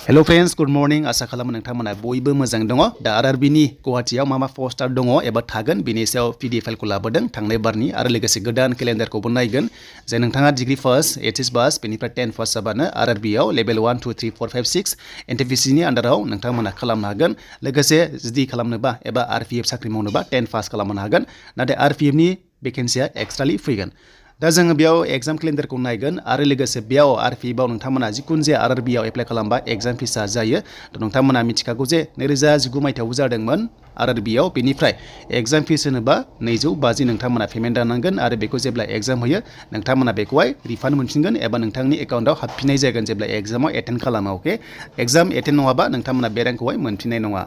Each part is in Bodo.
Hello friends, good morning. Asa खालामो नोंथांमोना बयबो मोजां दङ। दा RRB नि गुवाहाटीयाव मा पोस्टार दङ एबा थागोन बिनि सायाव PDF फाइलखौ लाबोदों थांनाय बारनि आरो लोगोसे गोदान केलेन्डारखौबो नायगोन। जे नोंथाङा डिग्री फर्स्ट, HS पास बेनिफ्राय 10 पास जाबानो RRB आव लेभेल 1 2 3 4 5 6 NTPC नि आन्डाराव नोंथांमोना खालामनो हागोन। लोगोसे जुदि खालामनोबा एबा RPF साख्रि मावनोबा 10 पास खालामनो हागोन। नाथाय RPF नि भेकेन्सिया एक्सट्रालि फैगोन। दा जोङो बेयाव एग्जाम केलेन्डारखौ नायगोन आरो लोगोसे बेयाव RPF आव नोंथांमोना जिकुनु जे RRB आव एप्लाइ खालामबा एग्जाम फिसा जायो। थ' नोंथांमोना मिथिखागौ जे 2019 मायथाइयाव जादोंमोन RRB आव बेनिफ्राय एग्जाम फिस होनोबा 250 नोंथांमोना पेमेन्ट दानांगोन आरो बेखौ जेब्ला एग्जाम होयो नोंथांमोना बेखौहाय रिफान्ड मोनफिनगोन एबा नोंथांनि एकाउन्टआव हाबफिननाय जागोन जेब्ला एग्जामाव एटेन्ड खालामो। अके, एग्जाम एटेन्ड नङाबा नोंथांमोना बे रांखौहाय मोनफिननाय नङा।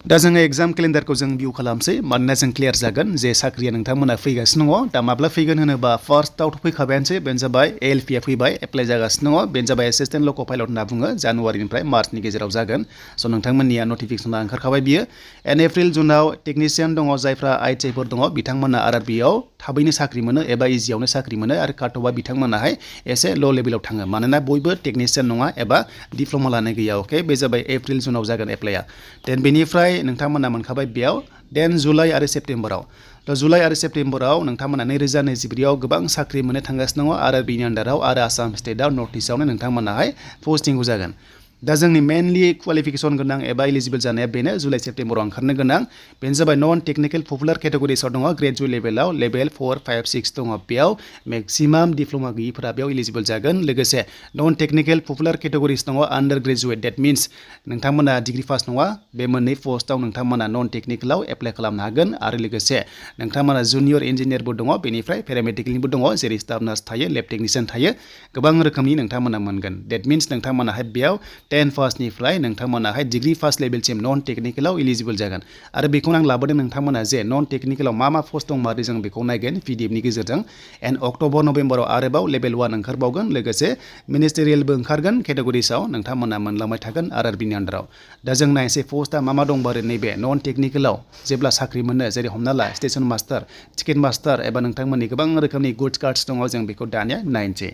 दा जोङो एग्जाम केलेन्डारखौ जों भिउ खालामसै मानोना जों क्लियार जागोन जे साख्रिया नोंथांमोना फैगासिनो दङ। दा माब्ला फैगोन होनोबा फार्स्टआवथ' फैखाबायानोसै, बेनो जाबाय ALP आ फैबाय, एप्लाइ जागासिनो दङ। बेनो जाबाय एसिस्टेन्ट लक' पाइलट होनना बुङो, जानुवारिनिफ्राय मार्चनि गेजेराव जागोन। स' नोंथांमोननिया नटिफिकेसना ओंखारखाबाय बियो। एन्ड एप्रिल जुनाव टेकनिशियान दङ, जायफ्रा ITI फोर दङ बिथांमोना RRB आव थाबैनो साख्रि मोनो एबा इजियावनो साख्रि मोनो आरो काटअफआ बिथांमोनाहाय एसे ल' लेभेलाव थाङो मानोना बयबो टेकनिशियान नङा एबा डिप्ल'मा लानाय गैया। अके, बे जाबाय एप्रिल जुनाव जागोन एप्लाइआ। देन बेनिफ्राय नोंथांमोना मोनखाबाय बेयाव देन जुलाइ आरो सेप्तेम्बराव। थ' जुलाइ आरो सेप्तेम्बराव नोंथांमोना 2024 आव गोबां साख्रि मोननो थांगासिनो दङ RRB नि आन्डाराव आरो आसाम स्टेटआव नर्थ इस्टआवनो नोंथांमोनाहाय पस्टिंखौ जागोन। दा जोंनि मेनलि क्वालिफिकेसन गोनां एबा इलिजिबल जानाया बेनो जुलाइ सेप्तेम्बराव ओंखारनो गोनां। बेनो जाबाय नन टेकनिकेल पपुलार केटेगरिसआव दङ, ग्रेजुवेट लेभेलाव लेभेल 4 5 6 दङ। बेयाव मेक्सिमाम डिप्ल'मा गैयिफोरा बेयाव इलिजिबल जागोन। लोगोसे नन टेकनिकेल पपुलार केटेगरिस दङ आन्डार ग्रेजुवेट, डेट मिन्स नोंथांमोना डिग्री पास नङा। बे मोननै पस्टआव नोंथांमोना नन टेकनिकेलाव एप्लाइ खालामनो हागोन आरो लोगोसे नोंथांमोना जुनियर इन्जिनियारबो दङ, बेनिफ्राय पेरामेडिकेलनिबो दङ, जेरै स्टाफ नार्स थायो, लेब टेकनिशियान थायो, गोबां रोखोमनि नोंथांमोना मोनगोन। डेट मिन्स नोंथांमोनाहाय बेयाव 10 पासनिफ्राय नोंथांमोनाहाय डिग्री पास लेभेलसिम नन टेकनिकेलाव इलिजिबल जागोन। आरो बेखौनो आं लाबोदों नोंथांमोना जे नन टेकनिकेलाव मा पस्ट दं मारै जों बेखौ नायगोन PDF नि गेजेरजों। एन्ड अक्ट'बर नभेम्बराव आरोबाव लेभेल 1 ओंखारबावगोन, लोगोसे मिनिस्टेरियेलबो ओंखारगोन केटेगरिसआव नोंथांमोना मोनलांबाय थागोन RRB नि आन्डाराव। दा जों नायनोसै पस्टआ मा दंबा आरो नैबे नन टेकनिकेलाव जेब्ला साख्रि मोनो, जेरै हमना ला स्टेशन मास्टार, टिकेट मास्टार एबा नोंथांमोननि गोबां रोखोमनि गुड्स कार्ड्स दङ, जों बेखौ दानिया नायनोसै।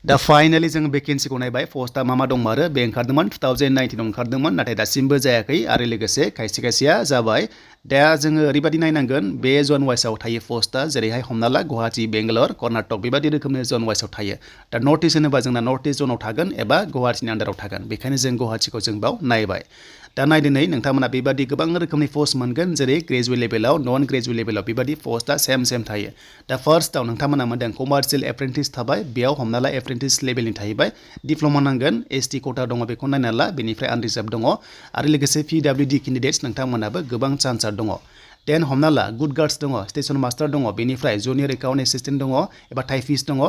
दा फाइनालि जों भेकेन्सिखौ नायबाय पस्टआ मा दंमारो। बे ओंखारदोंमोन 2019 आव ओंखारदोंमोन, नाथाय दासिमबो जायाखै आरो लोगोसे खायसेया जाबाय। दा जोङो ओरैबायदि नायनांगोन बे जन वाइसआव थायो पस्टआ, जेरैहाय हमना ला गुवाहाटी, बेंगालर, कर्नाटक बेबायदि रोखोमनि जन वाइसआव थायो। दा नर्थ इस्ट होनोबा जोंना नर्थ इस्ट जनाव थागोन एबा गुवाहाटीनि आन्डाराव थागोन, बेखायनो जों गुवाहाटीखौ जों बाव नायबाय। दा नायदो नै नोंथांमोना बेबादि गोबां रोखोमनि पस्ट मोनगोन, जेरै ग्रेजुवेट लेभेलाव, नन ग्रेजुवेट लेभेलाव बेबादि पस्टआ सेम थायो। दा फार्स्टआव नोंथांमोना मोनदों कमार्शियेल एप्रेन्टिस थाबाय, बेयाव हमना ला एप्रेन्टिस लेभेलनि थाहैबाय, डिप्ल'मा नांगोन, ST कोटा दङ बेखौ नायना ला, बेनिफ्राय आनरिजार्भ दङ आरो लोगोसे PWD केन्डिडेट्स नोंथांमोनाबो गोबां चान्सआ दङ। देन हमना ला गुड गार्ड्स दङ, स्टेशन मास्टार दङ, बेनिफ्राय जुनियर एकाउन्ट एसिस्टेन्ट दङ एबा टाइपिस्ट दङ,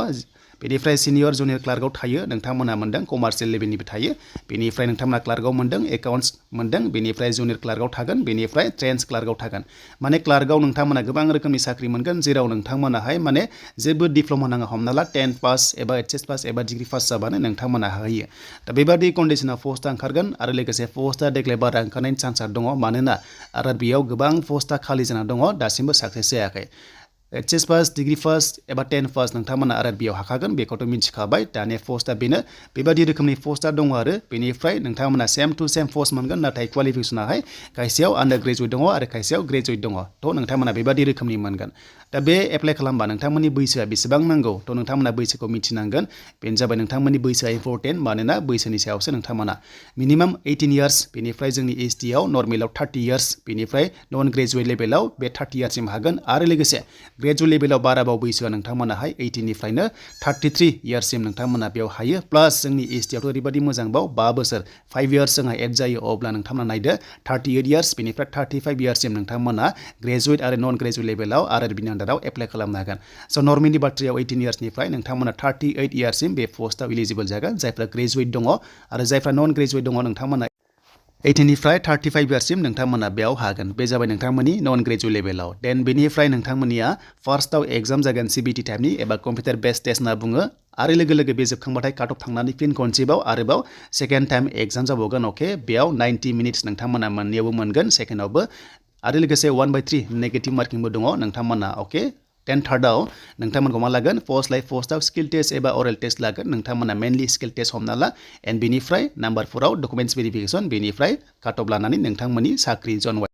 बेनिफ्राय सिनियर जुनियर क्लार्कआव थायो नोंथांमोना मोनदों, कमार्शियेल लेभेलनिबो थायो, बेनिफ्राय नोंथांमोना क्लार्कआव मोनदों, एकाउन्ट्स मोनदों, बेनिफ्राय जुनियर क्लार्कआव थागोन, बेनिफ्राय ट्रेन्स क्लार्कआव थागोन। माने क्लार्कआव नोंथांमोना गोबां रोखोमनि साख्रि मोनगोन, जेराव नोंथांमोनाहाय माने जेबो डिप्ल'मा नाङा, हमना ला 10 पास एबा HS पास एबा डिग्री पास जाबानो नोंथांमोना होयो। दा बेबादि कन्डिसनाव पस्टआ ओंखारगोन आरो लोगोसे पस्टआ देग्लाय बारा ओंखारनायनि चान्सआ दङ, मानोना RRB आव गोबां पस्टआ खालि जाना दङ, दासिमबो साक्सेस जायाखै। HS पास, डिग्री पास एबा 10 पास नोंथांमोना RRB आव हाखागोन, बेखौथ' मिथिखाबाय। दानिया पस्टआ बेनो, बेबादि रोखोमनि पस्टआ दङ आरो बेनिफ्राय नोंथांमोना सेम टु सेम पस्ट मोनगोन, नाथाय क्वालिफिकेसनाहाय खायसेयाव आन्डार ग्रेजुवेट दङ आरो खायसेयाव ग्रेजुवेट दङ। थ' नोंथांमोना बेबादि रोखोमनि मोनगोन। दा बे एप्लाइ खालामबा नोंथांमोननि बैसोआ बेसेबां नांगौ, थ' नोंथांमोना बैसोखौ मिथिनांगोन। बेनो जाबाय नोंथांमोननि बैसोआ इम्परटेन्ट, मानोना बैसोनि सायावसो नोंथांमोना मिनिमाम 18 इयार्स, बेनिफ्राय जोंनि ST आव नर्मेलाव 30 इयार्स, बेनिफ्राय नन ग्रेजुवेट लेभेलाव बे 30 इयार्ससिम हागोन आरो लोगोसे ग्रेजुवेट लेभेलाव बाराबाव बैसोआ नोंथांमोनाहाय 18 निफ्रायनो 33 इयार्ससिम नोंथांमोना बेयाव हायो। प्लास जोंनि ST आवथ' ओरैबायदि मोजांबाव 5 बोसोर 5 इयार्स जोंहा एड जायो, अब्ला नोंथांमोना नायदो 38 इयार्स, बेनिफ्राय 35 इयार्ससिम नोंथांमोना ग्रेजुवेट आरो नन ग्रेजुवेट लेभेलाव RRB नि आन्डाराव एप्लाइ खालामनो हागोन। स' नर्मेलनि बाथ्रायाव 18 इयार्सनिफ्राय नोंथांमोना 38 इयार्ससिम बे पस्टआव इलिजिबल जागोन, जायफ्रा ग्रेजुवेट दङ आरो जायफ्रा नन ग्रेजुवेट दङ नोंथांमोना 18 निफ्राय 35 इयार्ससिम नोंथांमोना बेयाव हागोन। बे जाबाय नोंथांमोननि नन ग्रेजुवेट लेभेलाव। देन बेनिफ्राय नोंथांमोननिया फार्स्टआव एग्जाम जागोन CBT टाइपनि एबा कम्पिउटार बेस्ड टेस्ट होनना बुङो आरो लोगो बे जोबखांबाथाय काट अफ थांनानै फिन खनसेबाव आरोबाव सेकेन्ड टाइम एग्जाम जाबावगोन। अके, बेयाव 90 मिनिट्स नोंथांमोना मोननैयावबो मोनगोन, सेकेन्डआवबो आरो लोगोसे 1/3 नेगेटिभ मार्किंबो दङ नोंथांमोना। अके, 10/3 नोंथांमोनखौ मा लागोन पोस्ट लाइक पोस्टआव स्किल टेस्ट एबा अरेल टेस्ट लागोन नोंथांमोना मेनलि स्किल टेस्ट हमना ला एन्ड बेनिफ्राय नम्बर 4 आव डकुमेन्ट्स भेरिफिकेसन बेनिफ्राय काट अफ लानानै नोंथांमोननि साख्रि जन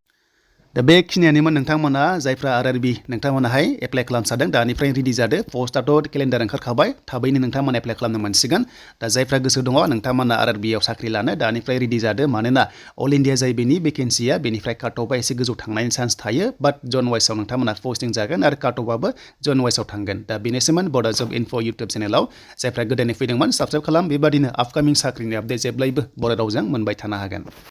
दा बेखिनियानोमोन नोंथांमोना जायफ्रा RRB नोंथांमोनाहाय एप्लाइ खालामसादों दानिफ्राय रेडि जादों पोस्टआथ' केलेन्डार ओंखारखाबाय थाबैनो नोंथांमोना एप्लाइ खालामनो मोनसिगोन दा जायफ्रा गोसो दङ नोंथांमोना RRB आव साख्रि लानो दानिफ्राय रेडि जादों मानोना अल इन्डिया जाय बेनि भेकेन्सिया बेनिफ्राय काट अफआ एसे गोजौ थांनायनि चान्स थायो बाट जन वाइसआव नोंथांमोना पस्टिं जागोन आरो काट अफआबो जन वाइसआव थांगोन दा बेनोसैमोन बड' जब इनफो इउटुब चेनेलाव जायफ्रा गोदानै फैदोंमोन साबस्क्राइब खालाम बेबादिनो आपकामिं साख्रिनि आपडेट जेब्लायबो बर' रावजों मोनबाय थानो हागोन।